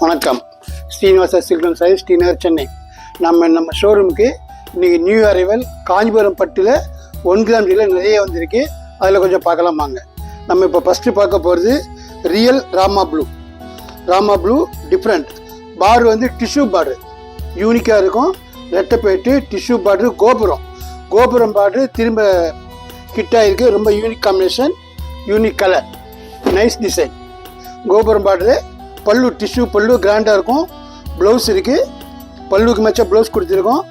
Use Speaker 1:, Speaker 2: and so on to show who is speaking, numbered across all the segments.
Speaker 1: வணக்கம். Srinivasa silk and saris, T Nagar, Chennai. நம்ம ஷோரூமுக்கு இன்றைக்கி நியூ அரைவல் காஞ்சிபுரம் பட்டில் 1 கிராம் ஜுவல்லரி நிறைய வந்திருக்கு. அதில் கொஞ்சம் பார்க்கலாம் வாங்க. நம்ம இப்போ ஃபஸ்ட்டு பார்க்க போகிறது real Rama blue different border வந்து டிஷ்யூ பார்டர் யூனிக்காக இருக்கும். ரெட்டைப்பேட்டு டிஷ்யூ பார்டர் கோபுரம் பார்டர் திரும்ப ஹிட்டாக இருக்குது. ரொம்ப unique combination, unique colour, nice design. கோபுரம் பார்டரு பல்லு டிஷ்யூ பல்லு கிராண்டாக இருக்கும். ப்ளவுஸ் இருக்குது, பல்லுக்கு மேட்சாக ப்ளவுஸ் கொடுத்துருக்கோம்.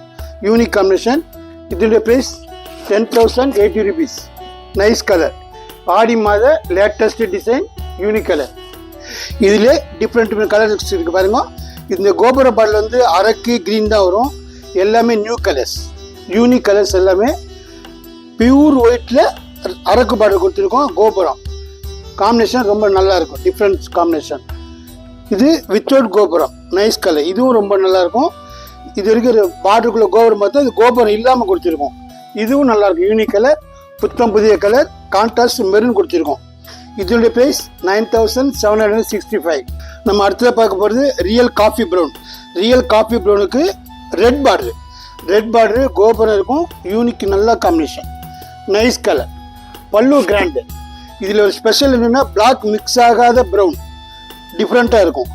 Speaker 1: Unique combination. இதோடைய ப்ரைஸ் 10,080 rupees. நைஸ் கலர், ஆடி மாத லேட்டஸ்ட் டிசைன், யூனிக் கலர். இதில் டிஃப்ரெண்ட் கலர்ஸ் இருக்குது பாருங்க. இந்த கோபுர பார்டர் வந்து அரக்கு க்ரீன் தான் வரும். எல்லாமே நியூ கலர்ஸ், யூனிக் கலர்ஸ். எல்லாமே பியூர் ஒயிட்டில் அரக்கு பார்டர் கொடுத்துருக்கோம். கோபுரம் காம்பினேஷன் ரொம்ப நல்லா இருக்கும், டிஃப்ரெண்ட் காம்பினேஷன். இது வித்தவுட் கோபுரம், நைஸ் கலர். இதுவும் ரொம்ப நல்லாயிருக்கும். இது இருக்கிற பார்டருக்குள்ள கோபுரம் பார்த்தா இது கோபுரம் இல்லாமல் கொடுத்துருக்கோம். இதுவும் நல்லாயிருக்கும், யூனிக் கலர், புதிய கலர், கான்ட்ராஸ்ட் மெரூன் கொடுத்துருக்கோம். இதனுடைய ப்ரைஸ் 9,765. நம்ம அடுத்ததாக பார்க்க போகிறது ரியல் காஃபி ப்ரௌனுக்கு ரெட் பார்டரு கோபுரம் இருக்கும். யூனிக், நல்ல காம்பினேஷன், நைஸ் கலர். பல்லு கிராண்டு. இதில் ஒரு ஸ்பெஷல் என்னென்னா பிளாக் மிக்ஸ் ஆகாத ப்ரௌன், டிஃப்ரெண்ட்டாக இருக்கும்.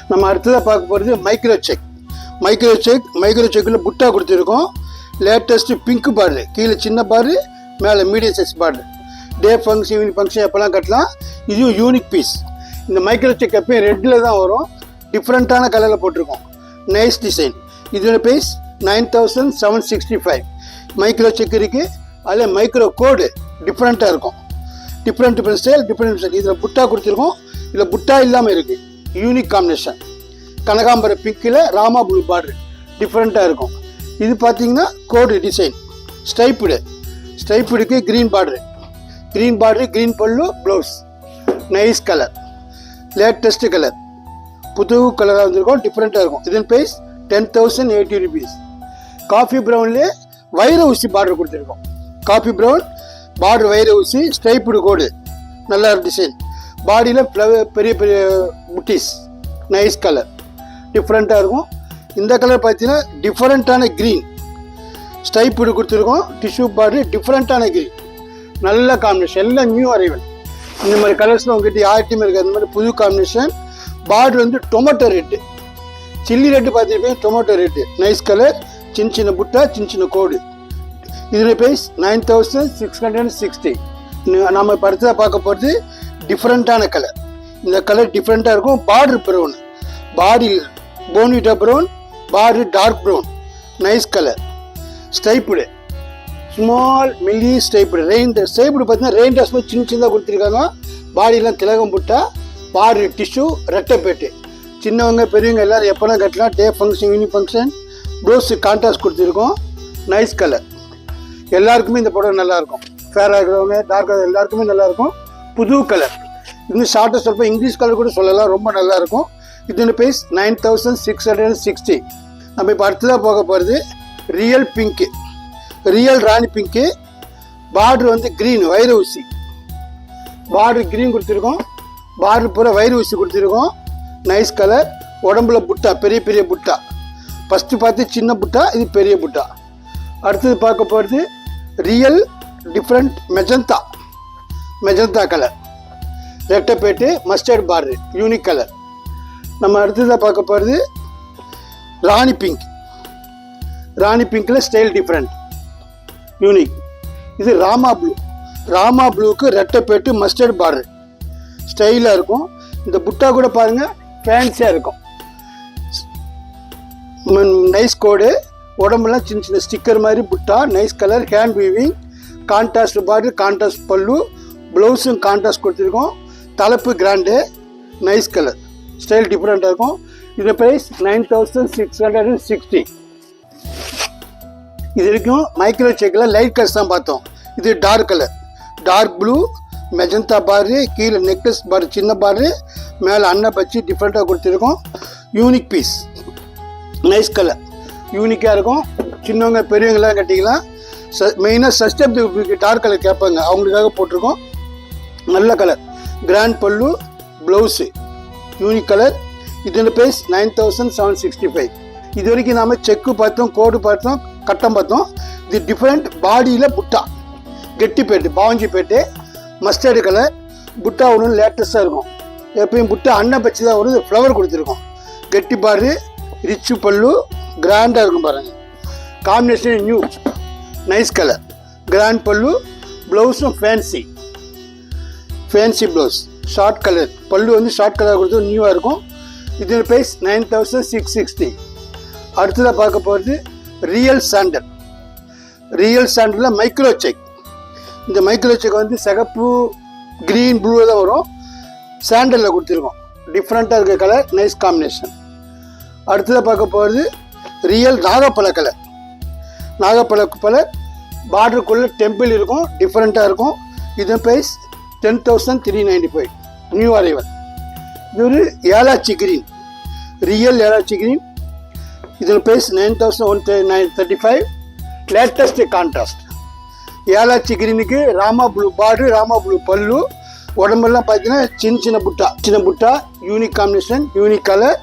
Speaker 1: நம்ம அடுத்ததாக பார்க்க போகிறது மைக்ரோ செக்கில் புட்டா கொடுத்துருக்கோம். லேட்டஸ்ட்டு பிங்க் பார்டரு, கீழே சின்ன பார்டரு, மேலே medium size border. Day function, evening function எப்போல்லாம் கட்டலாம். இதுவும் யூனிக் பீஸ். இந்த மைக்ரோ செக் எப்பயும் ரெட்டில் தான் வரும், டிஃப்ரெண்ட்டான கலரில் போட்டிருக்கோம். Nice design. இதோட ப்ரைஸ் 9,765. மைக்ரோ செக் இருக்குது. அதில் மைக்ரோ கோடு டிஃப்ரெண்ட்டாக இருக்கும். Different style. இதில் புட்டா கொடுத்துருக்கோம். இதில் புட்டா இல்லாமல் இருக்குது, யூனிக் காம்பினேஷன். கனகாம்பர பிங்கில் ராமா ப்ளூ பார்டர் டிஃப்ரெண்ட்டாக இருக்கும். இது பார்த்தீங்கன்னா கோடு டிசைன், ஸ்ட்ரைப்புடுக்கு க்ரீன் பார்டரு, க்ரீன் பல்லு, blouse. Nice colour, latest colour, புது கலராக வந்துருக்கும், டிஃப்ரெண்ட்டாக இருக்கும். இதன் ப்ரைஸ் 10,080 rupees. காஃபி ப்ரௌன்லேயே வைர ஊசி பார்டர் கொடுத்துருக்கோம். காஃபி ப்ரௌன் பார்டர் வைர ஊசி, ஸ்ட்ரைப்புடு கோடு, நல்லா டிசைன். பாடியில் பெரிய புட்டிஸ், நைஸ் கலர், டிஃப்ரெண்ட்டாக இருக்கும். இந்த கலர் பார்த்தீங்கன்னா டிஃப்ரெண்ட்டான க்ரீன், ஸ்ட்ரைப்புடு கொடுத்துருக்கோம். டிஷ்யூ பார்டர் டிஃப்ரெண்ட்டான க்ரீன், நல்ல காம்பினேஷன். எல்லாம் நியூ அரைவல். இந்த மாதிரி கலர்ஸில் உங்ககிட்ட யார்ட்டையுமே இருக்குது. அந்த மாதிரி புது காம்பினேஷன். பார்டர் வந்து டொமேட்டோ ரெட்டு, சில்லி ரெட்டு பார்த்துருப்பேன், டொமேட்டோ ரெட்டு, நைஸ் கலர். சின்ன புட்டா, சின்ன கோடு. இதோட ப்ரைஸ் 9,660. நம்ம இப்போ அடுத்ததாக பார்க்க போகிறது டிஃப்ரெண்ட்டான கலர். இந்த கலர் டிஃப்ரெண்ட்டாக இருக்கும். Border brown, body Bournvita brown, border dark brown, nice colour. Striped small மில்லி ஸ்ட்ரைப்புடு. ஸ்ட்ரைப்புடு பார்த்தீங்கன்னா ரெயின் ட்ரெஸ் சின்னதாக கொடுத்துருக்காங்க. பாடியெலாம் திலகம் புட்டா, பார்டர் டிஷ்யூ, ரெட்டைப்பேட்டு. சின்னவங்க பெரியவங்க எல்லோரும் எப்போலாம் கட்டலாம். Day function, evening function. Blouse contrast கொடுத்துருக்கோம். Nice colour. எல்லாருக்குமே இந்த புடவை நல்லாயிருக்கும். ஃபேராக இருக்கிறவங்க, டார்க்காக, எல்லாருக்குமே நல்லாயிருக்கும். புது கலர். இன்னும் ஷார்ட்டாக சொல்ல இங்கிலீஷ் கலர் கூட சொல்லலாம், ரொம்ப நல்லாயிருக்கும். இதோட ப்ரைஸ் 9,660. நம்ம இப்போ அடுத்ததாக போக போகிறது ரியல் ராணி பிங்க்கு. பார்டர் வந்து க்ரீன், வைர ஊசி பார்டர் க்ரீன் கொடுத்துருக்கோம். பார்டர் பூரா வைர ஊசி கொடுத்துருக்கோம். Nice colour. உடம்புல புட்டா, பெரிய புட்டா. ஃபஸ்ட்டு பார்த்து சின்ன புட்டா, இது பெரிய புட்டா. அடுத்தது பார்க்க போகிறது ரியல் டிஃப்ரெண்ட் மெஜந்தா கலர், ரெட்டைப்பேட்டு, மஸ்டர்ட் பார்டர், யூனிக் கலர். நம்ம அடுத்ததாக பார்க்க போகிறது ராணி பிங்கில் ஸ்டைல் டிஃப்ரெண்ட், யூனிக். இது ராமா ப்ளூக்கு ரெட்டைப்பேட்டு, மஸ்டர்ட் பார்டர், ஸ்டைலாக இருக்கும். இந்த புட்டா கூட பாருங்கள், ஃபேன்சியாக இருக்கும். நைஸ் கோடு. உடம்புலாம் சின்ன ஸ்டிக்கர் மாதிரி புட்டா, nice colour. Hand weaving, contrast border, contrast பல்லு, ப்ளவுஸும் கான்ட்ராஸ்ட் கொடுத்துருக்கோம். தலைப்பு கிராண்டு, நைஸ் கலர், ஸ்டைல் டிஃப்ரெண்ட்டாக இருக்கும். இதோட ப்ரைஸ் 9,660. இது வரைக்கும் மைக்ரோ செக்கில் லைட் கலர்ஸ் தான் பார்த்தோம். இது dark colour, dark blue, magenta border, கீழே நெக்லஸ் பார்டர், சின்ன பார்டரு, மேலே அன்னை பச்சி, டிஃப்ரெண்ட்டாக கொடுத்துருக்கோம். யூனிக் பீஸ், நைஸ் கலர், யூனிக்காக இருக்கும். சின்னவங்க பெரியவங்களாம் கட்டிக்கலாம். மெயினாக சஸ்டபிள் டார்க் கலர் கேட்பாங்க, அவங்களுக்காக போட்டிருக்கோம். நல்ல கலர். கிராண்ட் பல்லு, ப்ளவுஸு யூனிக் கலர். இதோட ப்ரைஸ் 9765. இது வரைக்கும் நாம் செக்கு பார்த்தோம், கோடு பார்த்தோம், கட்டம் பார்த்தோம். இது டிஃப்ரெண்ட். பாடியில் புட்டா, கெட்டிப்பேட்டு, பாவஞ்சிப்பேட்டு, மஸ்டர்டு கலர் புட்டா ஒன்று லேட்டஸ்ட்டாக இருக்கும். எப்பயும் புட்டா அன்னம் பச்சு தான் ஒரு ஃப்ளவர் கொடுத்துருக்கோம். கெட்டி பாரு, ரிச்சு பல்லு, கிராண்டாக இருக்கும் பாருங்கள். Combination new, nice colour. Grand பல்லு, ப்ளவுஸும் ஃபேன்சி ப்ளவுஸ், ஷார்ட் கலர். பல்லு வந்து ஷார்ட் கலர் கொடுத்து நியூவாக இருக்கும். இதோட ப்ரைஸ் 9660. அடுத்ததாக பார்க்க போகிறது ரியல் சாண்டல். ரியல் சாண்டலில் மைக்ரோ செக். இந்த மைக்ரோ செக் வந்து சிகப்பு, க்ரீன், ப்ளூ தான் வரும். சாண்டலில் கொடுத்துருக்கோம். டிஃப்ரெண்ட்டாக இருக்க கலர், நைஸ் காம்பினேஷன். அடுத்ததாக பார்க்க போகிறது ரியல் நாகப்பழ கலர். நாகப்பழ கலர் பார்டருக்குள்ளே டெம்பிள் இருக்கும், டிஃப்ரெண்ட்டாக இருக்கும். இதன் ப்ரைஸ் 10,395. New arrival. இது ஒரு ஏலாச்சி கிரீன், ரியல் ஏலாச்சி கிரீன். இதன் ப்ரைஸ் 9,135. Latest contrast. ஏலாச்சி கிரீனுக்கு Rama blue border, Rama blue பல்லு. உடம்பெல்லாம் பார்த்தீங்கன்னா சின்ன புட்டா, unique combination, unique colour.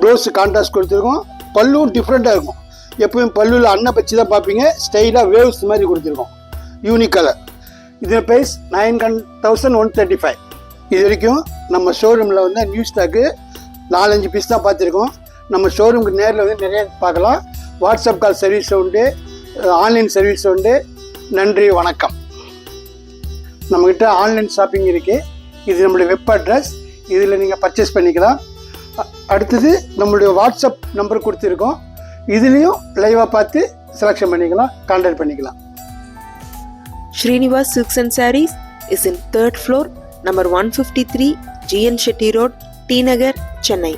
Speaker 1: Blouse contrast கொடுத்துருக்கோம். பல்லுவும் டிஃப்ரெண்ட்டாக இருக்கும். எப்பவும் பல்லுவில் அன்னம் பச்சு தான் பார்ப்பீங்க. ஸ்டைலாக வேவ்ஸ் மாதிரி கொடுத்துருக்கோம். Unique colour. இதோட ப்ரைஸ் 9,135. இது வரைக்கும் நம்ம ஷோரூமில் வந்து நியூ ஸ்டாக்கு 4-5 பீஸ் தான் பார்த்துருக்கோம். நம்ம ஷோரூமுக்கு நேரில் வந்து நிறைய பார்க்கலாம். வாட்ஸ்அப் கால் சர்வீஸ் உண்டு, ஆன்லைன் சர்வீஸ் உண்டு. நன்றி, வணக்கம். நம்மக்கிட்ட ஆன்லைன் ஷாப்பிங் இருக்குது. இது நம்மளுடைய வெப் அட்ரஸ். இதில் நீங்கள் பர்ச்சேஸ் பண்ணிக்கலாம். அடுத்தது நம்மளுடைய வாட்ஸ்அப் நம்பர் கொடுத்துருக்கோம். இதுலேயும் லைவாக பார்த்து செலெக்ஷன் பண்ணிக்கலாம், கான்டாக்ட் பண்ணிக்கலாம்.
Speaker 2: Srinivas Silks and Sarees is in 3rd floor, number 153, GN Shetty Road, T Nagar, Chennai.